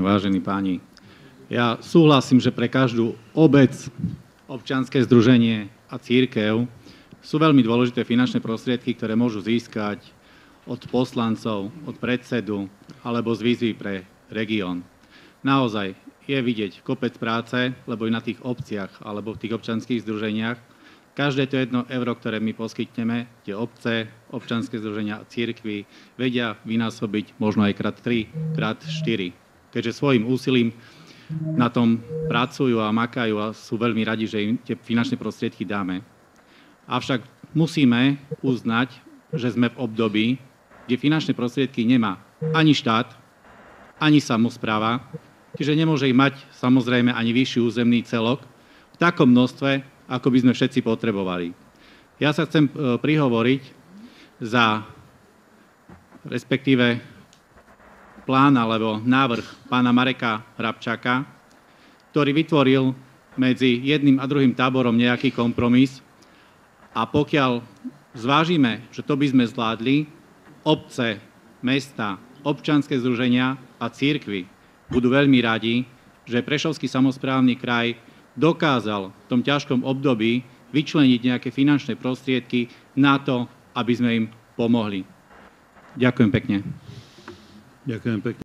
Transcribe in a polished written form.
vážení páni. Ja súhlasím, že pre každú obec, občianske združenie a cirkev sú veľmi dôležité finančné prostriedky, ktoré môžu získať od poslancov, od predsedu alebo z výzvy pre región. Naozaj je vidieť kopec práce, lebo i na tých obciach alebo v tých občianskych združeniach každé to 1 euro, ktoré my poskytneme, tie obce, občianske združenia a cirkvi vedia vynásobiť možno aj krát 3, krát 4. Keďže svojím úsilím na tom pracujú a makajú a sú veľmi radi, že im tie finančné prostriedky dáme. Avšak musíme uznať, že sme v období, kde finančné prostriedky nemá ani štát, ani samospráva, čiže nemôže ich mať samozrejme ani vyšší územný celok v takom množstve, ako by sme všetci potrebovali. Ja sa chcem prihovoriť za respektíve plán alebo návrh pána Mareka Hrabčáka, ktorý vytvoril medzi jedným a druhým táborom nejaký kompromis a pokiaľ zvážime, že to by sme zvládli, obce, mesta, občianske združenia a cirkvi budú veľmi radi, že Prešovský samosprávny kraj dokázal v tom ťažkom období vyčleniť nejaké finančné prostriedky na to, aby sme im pomohli. Ďakujem pekne. Ďakujem pekne.